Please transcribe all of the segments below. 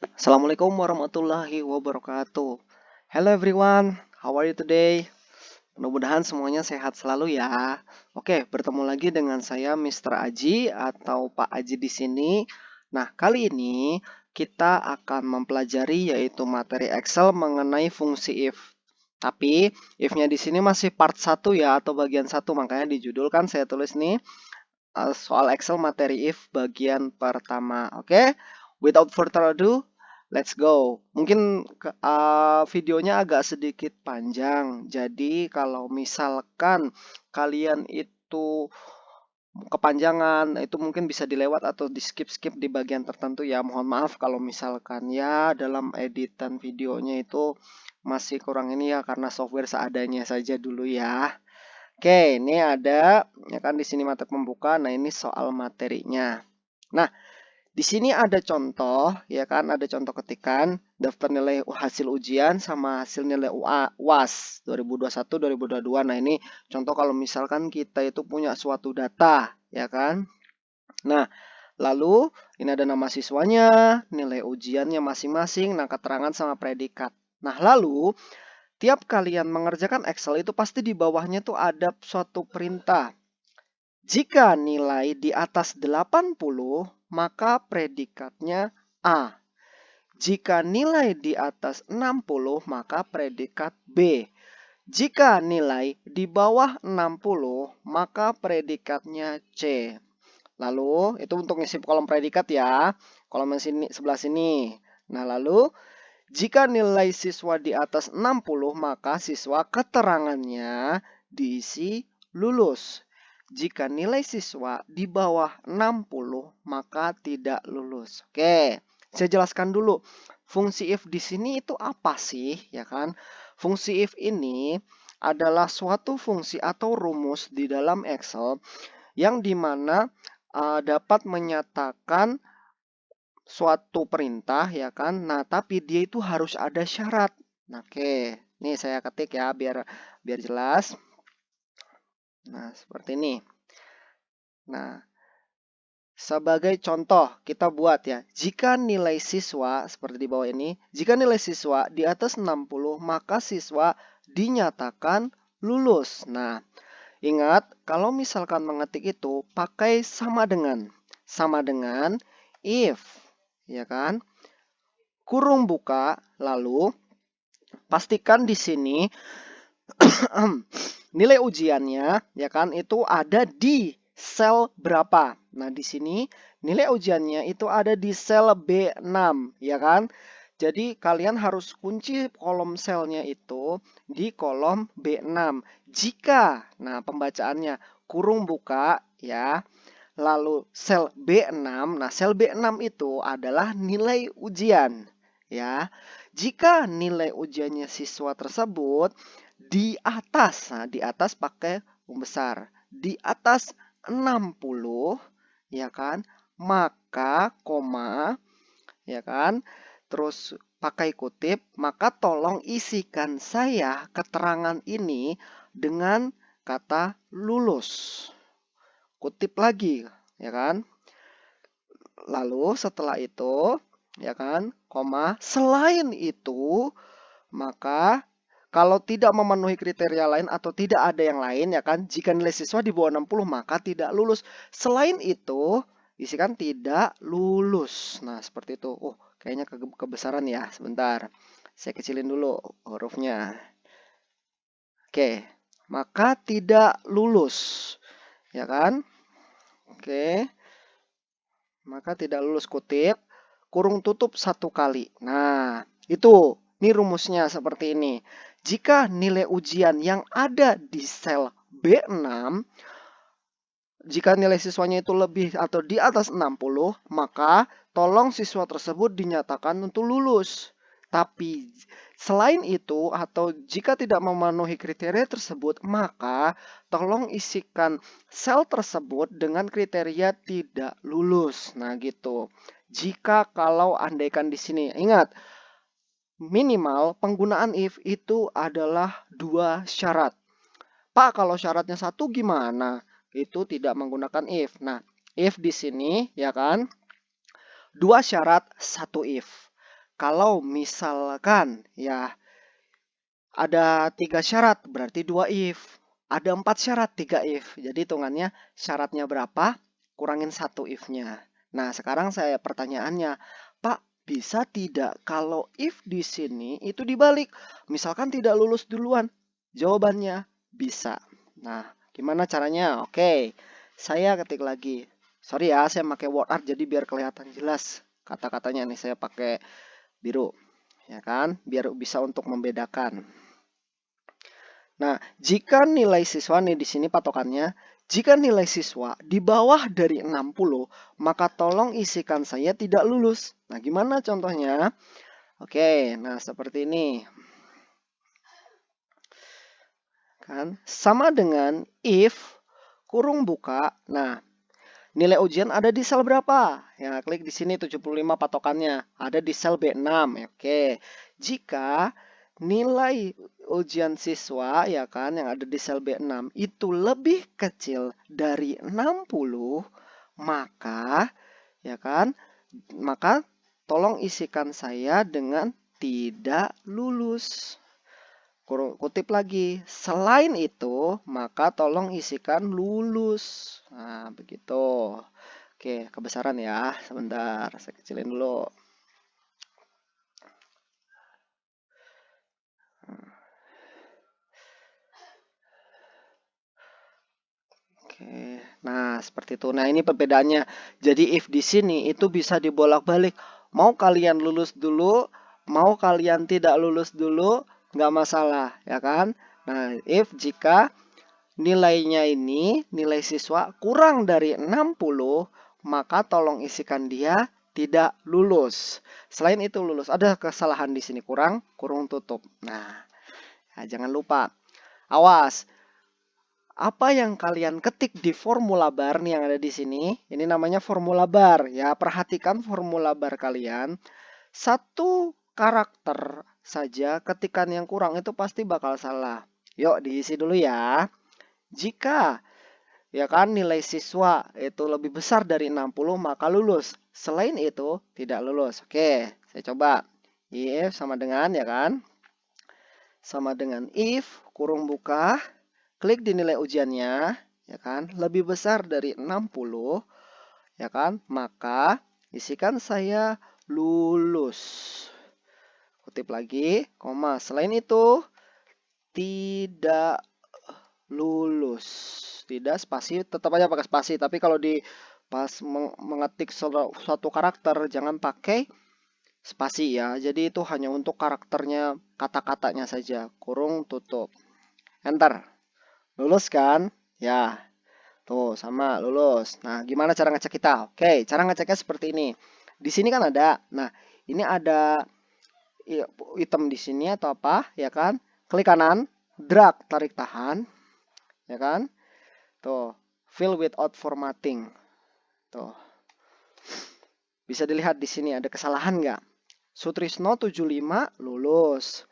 Assalamualaikum warahmatullahi wabarakatuh. Hello everyone, how are you today? Mudah-mudahan semuanya sehat selalu ya. Oke, bertemu lagi dengan saya Mr. Aji atau Pak Aji di sini. Nah, kali ini kita akan mempelajari yaitu materi Excel mengenai fungsi if. Tapi if-nya di sini masih part 1 ya atau bagian 1, makanya di judul kan saya tulis nih soal Excel materi if bagian pertama. Oke, without further ado, let's go. Mungkin videonya agak sedikit panjang. Jadi kalau misalkan kalian itu kepanjangan, itu mungkin bisa dilewat atau di skip-skip di bagian tertentu ya. Mohon maaf kalau misalkan ya dalam editan videonya itu masih kurang ini ya karena software seadanya saja dulu ya. Oke, ini ada ya kan di sini materi pembuka. Nah, ini soal materinya. Nah, di sini ada contoh ya kan, ada contoh ketikan daftar nilai hasil ujian sama hasil nilai UAS 2021 2022. Nah, ini contoh kalau misalkan kita itu punya suatu data ya kan. Nah, lalu ini ada nama siswanya, nilai ujiannya masing-masing, nah keterangan sama predikat. Nah, lalu tiap kalian mengerjakan Excel itu pasti di bawahnya tuh ada suatu perintah. Jika nilai di atas 80, maka predikatnya A. Jika nilai di atas 60, maka predikat B. Jika nilai di bawah 60, maka predikatnya C. Lalu, itu untuk ngisi kolom predikat ya. Kolom sini, sebelah sini. Nah, lalu jika nilai siswa di atas 60, maka siswa keterangannya diisi lulus. Jika nilai siswa di bawah 60, maka tidak lulus. Oke, saya jelaskan dulu. Fungsi if di sini itu apa sih, ya kan? Fungsi if ini adalah suatu fungsi atau rumus di dalam Excel yang dimana dapat menyatakan suatu perintah ya kan. Nah, tapi dia itu harus ada syarat. Nah, oke. Nih saya ketik ya biar jelas. Nah, seperti ini. Nah, sebagai contoh kita buat ya. Jika nilai siswa seperti di bawah ini, jika nilai siswa di atas 60, maka siswa dinyatakan lulus. Nah, ingat kalau misalkan mengetik itu pakai sama dengan if, ya kan? Kurung buka, lalu pastikan di sini nilai ujiannya ya kan itu ada di sel berapa. Nah, di sini nilai ujiannya itu ada di sel B6 ya kan. Jadi kalian harus kunci kolom selnya itu di kolom B6. Jika, nah pembacaannya kurung buka ya. Lalu sel B6, nah sel B6 itu adalah nilai ujian ya. Jika nilai ujiannya siswa tersebut di atas, nah di atas pakai besar, di atas 60 ya kan, maka koma ya kan, terus pakai kutip, maka tolong isikan saya keterangan ini dengan kata lulus. Kutip lagi ya kan. Lalu setelah itu ya kan, koma, selain itu maka kalau tidak memenuhi kriteria lain atau tidak ada yang lain ya kan, jika nilai siswa di bawah 60 maka tidak lulus. Selain itu, isikan tidak lulus. Nah, seperti itu. Oh, kayaknya kebesaran ya. Sebentar. Saya kecilin dulu hurufnya. Oke. Maka tidak lulus. Ya kan? Oke. Maka tidak lulus kutip, kurung tutup satu kali. Nah, itu. Ini rumusnya seperti ini. Jika nilai ujian yang ada di sel B6, jika nilai siswanya itu lebih atau di atas 60, maka tolong siswa tersebut dinyatakan untuk lulus. Tapi selain itu atau jika tidak memenuhi kriteria tersebut, maka tolong isikan sel tersebut dengan kriteria tidak lulus. Nah, gitu. Jika kalau andaikan di sini, ingat, minimal penggunaan if itu adalah 2 syarat. Pak, kalau syaratnya 1 gimana? Itu tidak menggunakan if. Nah, if di sini ya kan 2 syarat 1 if. kalau misalkan ya ada 3 syarat berarti 2 if. Ada 4 syarat 3 if. Jadi hitungannya syaratnya berapa? Kurangin 1 if-nya. Nah, sekarang saya pertanyaannya, Pak, bisa tidak kalau if di sini itu dibalik? Misalkan tidak lulus duluan. Jawabannya bisa. Nah, gimana caranya? Oke, saya ketik lagi. Sorry ya, saya pakai word art jadi biar kelihatan jelas kata-katanya nih saya pakai biru. Ya kan? Biar bisa untuk membedakan. Nah, jika nilai siswa nih di sini patokannya, jika nilai siswa di bawah dari 60, maka tolong isikan saya tidak lulus. Nah, gimana contohnya? Oke, nah seperti ini. Kan? Sama dengan if kurung buka. Nah, nilai ujian ada di sel berapa? Ya, klik di sini 75 patokannya. Ada di sel B6. Oke. Jika nilai ujian siswa ya kan yang ada di sel B6 itu lebih kecil dari 60, maka ya kan, maka tolong isikan saya dengan tidak lulus. Kutip lagi, selain itu, maka tolong isikan lulus. Nah, begitu. Oke, kebesaran ya. Sebentar, saya kecilin dulu. Oke, nah seperti itu. Nah, ini perbedaannya. Jadi if di sini itu bisa dibolak-balik. Mau kalian lulus dulu, mau kalian tidak lulus dulu, nggak masalah, ya kan? Nah, if jika nilainya ini, nilai siswa kurang dari 60, maka tolong isikan dia tidak lulus. Selain itu lulus. Ada kesalahan di sini kurang, kurung tutup. Nah, jangan lupa. Awas. Apa yang kalian ketik di formula bar nih yang ada di sini, ini namanya formula bar ya. Perhatikan formula bar kalian. Satu karakter saja ketikan yang kurang itu pasti bakal salah. Yuk diisi dulu ya. Jika ya kan nilai siswa itu lebih besar dari 60 maka lulus. Selain itu tidak lulus. Oke, saya coba. If sama dengan ya kan? Sama dengan if kurung buka, klik di nilai ujiannya ya kan, lebih besar dari 60 ya kan? Maka isikan saya lulus. Kutip lagi, koma. Selain itu tidak lulus. Tidak spasi, tetap aja pakai spasi. Tapi kalau di pas mengetik suatu karakter jangan pakai spasi ya. Jadi itu hanya untuk karakternya, kata-katanya saja. Kurung tutup. Enter. Lulus kan? Ya. Tuh, sama lulus. Nah, gimana cara ngecek kita? Oke, cara ngeceknya seperti ini. Di sini kan ada. Nah, ini ada item di sini atau apa, ya kan? Klik kanan, drag, tarik tahan, ya kan? Tuh, fill without formatting. Tuh. Bisa dilihat di sini ada kesalahan nggak? Sutrisno 75 lulus.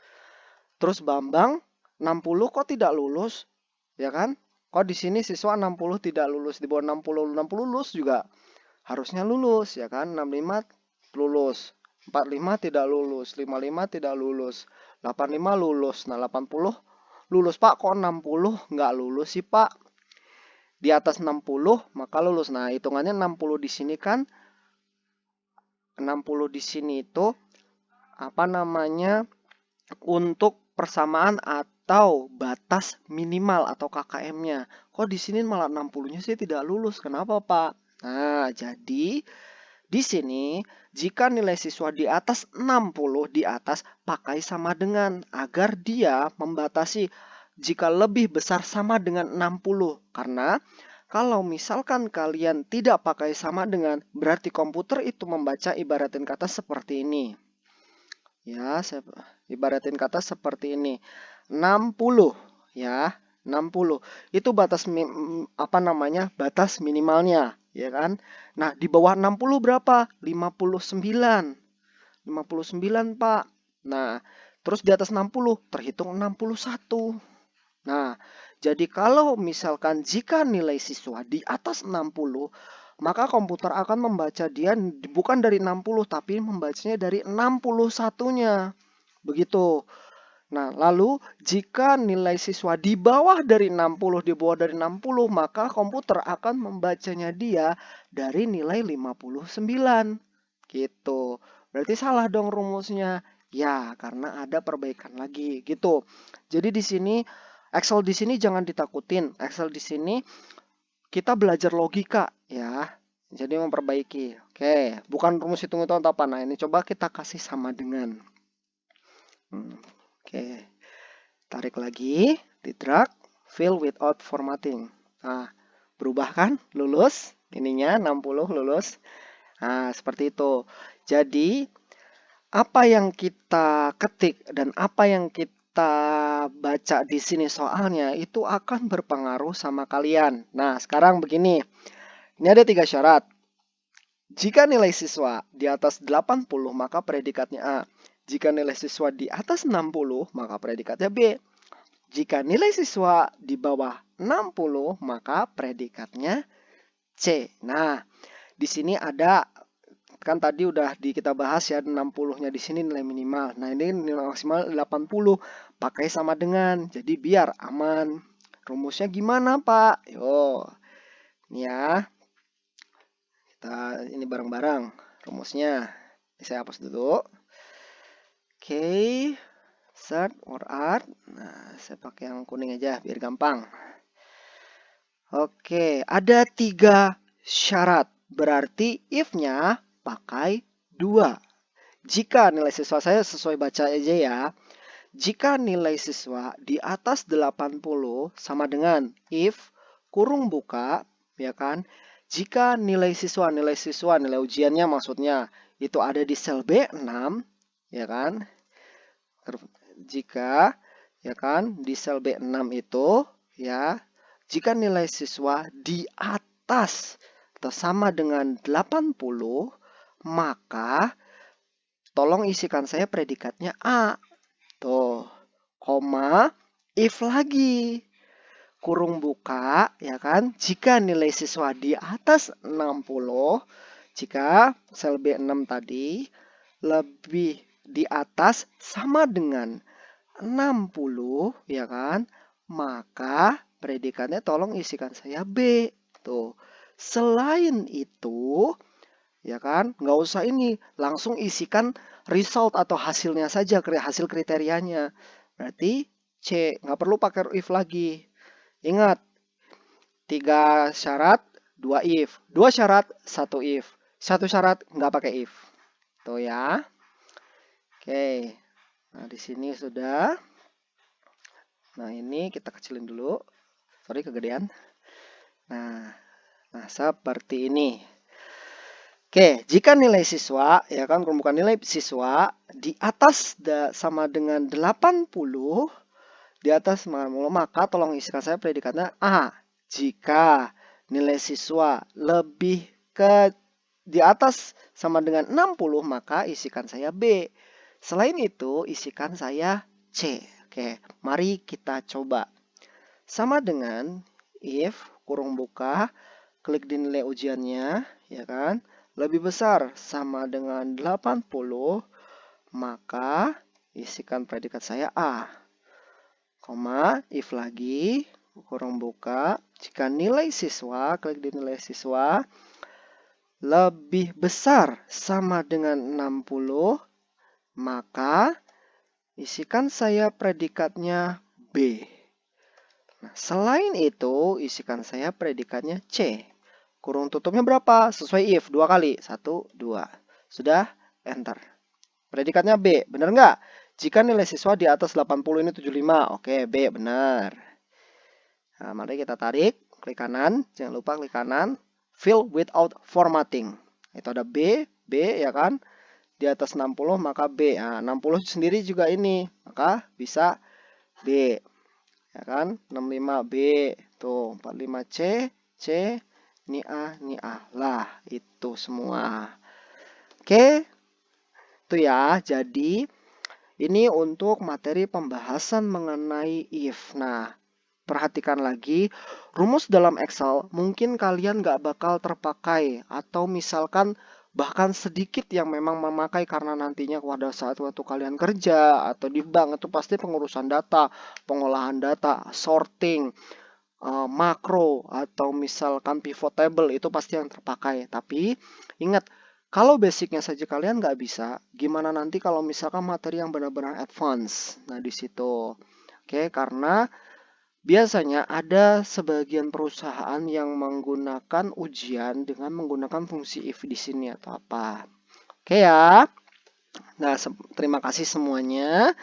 Terus Bambang 60 kok tidak lulus? Ya kan? Kok di sini siswa 60 tidak lulus? Di bawah 60 lulus juga harusnya lulus ya kan? 65 lulus. 45 tidak lulus, 55 tidak lulus, 85 lulus. Nah, 80 lulus. Pak, kok 60 nggak lulus sih, Pak? Di atas 60 maka lulus. Nah, hitungannya 60 di sini kan 60 di sini itu apa namanya? Untuk persamaan atau batas minimal atau KKM-nya. Kok di sini malah 60-nya sih tidak lulus? Kenapa, Pak? Nah, jadi di sini jika nilai siswa di atas 60 di atas pakai sama dengan agar dia membatasi jika lebih besar sama dengan 60. Karena kalau misalkan kalian tidak pakai sama dengan, berarti komputer itu membaca ibaratin kata seperti ini. Ya, saya ibaratin kata seperti ini. 60 ya, 60. Itu batas apa namanya? Batas minimalnya, ya kan? Nah, di bawah 60 berapa? 59. 59, Pak. Nah, terus di atas 60 terhitung 61. Nah, jadi kalau misalkan jika nilai siswa di atas 60, maka komputer akan membaca dia bukan dari 60 tapi membacanya dari 61-nya. Begitu. Nah, lalu jika nilai siswa di bawah dari 60, maka komputer akan membacanya dia dari nilai 59. Gitu. Berarti salah dong rumusnya. Ya, karena ada perbaikan lagi gitu. Jadi di sini Excel di sini jangan ditakutin. Excel di sini kita belajar logika ya. Jadi memperbaiki. Oke, bukan rumus hitung-hitungan atau apa. Nah, ini coba kita kasih sama dengan. Oke. Tarik lagi, di drag, fill without formatting. Nah, berubah kan? Lulus. Ininya 60 lulus. Nah, seperti itu. Jadi, apa yang kita ketik dan apa yang kita baca di sini soalnya itu akan berpengaruh sama kalian. Nah, sekarang begini. Ini ada 3 syarat. Jika nilai siswa di atas 80, maka predikatnya A. Jika nilai siswa di atas 60, maka predikatnya B. Jika nilai siswa di bawah 60, maka predikatnya C. Nah, di sini ada, kan tadi udah kita bahas ya, 60-nya di sini nilai minimal. Nah, ini nilai maksimal 80. Pakai sama dengan, jadi biar aman. Rumusnya gimana, Pak? Yo, ini ya. Kita ini bareng-bareng rumusnya. Ini saya hapus dulu. Oke. Start or art. Nah, saya pakai yang kuning aja biar gampang. Oke, ada 3 syarat. Berarti if-nya pakai 2. Jika nilai siswa, saya sesuai baca aja ya. Jika nilai siswa di atas 80 sama dengan if kurung buka, ya kan? Jika nilai siswa, nilai ujiannya maksudnya itu ada di sel B6, ya kan? Jika ya kan di sel B6 itu ya, jika nilai siswa di atas atau sama dengan 80, maka tolong isikan saya predikatnya A. Tuh, koma, if lagi. Kurung buka, ya kan? Jika nilai siswa di atas 60, jika sel B6 tadi lebih di atas sama dengan 60, ya kan? Maka predikatnya tolong isikan saya B. Tuh. Selain itu, ya kan? Nggak usah ini, langsung isikan result atau hasilnya saja, hasil kriterianya. Berarti C, nggak perlu pakai if lagi. Ingat, 3 syarat, 2 if. 2 syarat, 1 if. 1 syarat, nggak pakai if. Tuh ya. Oke. Nah, di sini sudah. Nah, ini kita kecilin dulu. Sorry, kegedean. Nah, seperti ini. Oke, jika nilai siswa, ya kan, perumukan nilai siswa di atas sama dengan 80, di atas 90, maka tolong isikan saya predikatnya A. Jika nilai siswa lebih ke di atas sama dengan 60, maka isikan saya B. Selain itu, isikan saya C. Oke, mari kita coba. Sama dengan if, kurung buka, klik di nilai ujiannya, ya kan, lebih besar sama dengan 80, maka isikan predikat saya A. Koma, if lagi, kurung buka, jika nilai siswa, klik di nilai siswa, lebih besar sama dengan 60, maka isikan saya predikatnya B. Nah, selain itu, isikan saya predikatnya C. Kurung tutupnya berapa? Sesuai if, 2 kali. 1, 2. Sudah? Enter. Predikatnya B, benar nggak? Jika nilai siswa di atas 80 ini 75. Oke, B, benar. Nah, mari kita tarik. Klik kanan. Jangan lupa klik kanan. Fill without formatting. Itu ada B, B ya kan? Di atas 60 maka B. Nah, 60 sendiri juga ini. Maka bisa B. Ya kan? 65B. Tuh, 45C, C, ini A, ini A. Lah, itu semua. Oke. Itu ya. Jadi, ini untuk materi pembahasan mengenai if. Nah, perhatikan lagi, rumus dalam Excel mungkin kalian nggak bakal terpakai, atau misalkan bahkan sedikit yang memang memakai karena nantinya pada saat waktu kalian kerja atau di bank itu pasti pengurusan data, pengolahan data, sorting, makro, atau misalkan pivot table itu pasti yang terpakai. Tapi ingat, kalau basicnya saja kalian nggak bisa, gimana nanti kalau misalkan materi yang benar-benar advance? Nah, di situ. Oke, karena biasanya ada sebagian perusahaan yang menggunakan ujian dengan menggunakan fungsi if di sini atau apa. Oke ya. Nah, terima kasih semuanya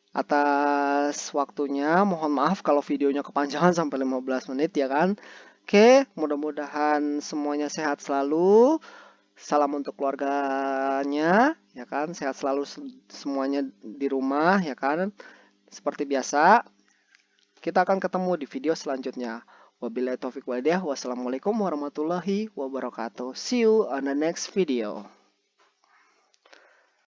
atas waktunya. Mohon maaf kalau videonya kepanjangan sampai 15 menit ya kan. Oke, mudah-mudahan semuanya sehat selalu. Salam untuk keluarganya ya kan. Sehat selalu semuanya di rumah ya kan. Seperti biasa, kita akan ketemu di video selanjutnya. Wabillahi taufiq walhidayah. Wassalamualaikum warahmatullahi wabarakatuh. See you on the next video.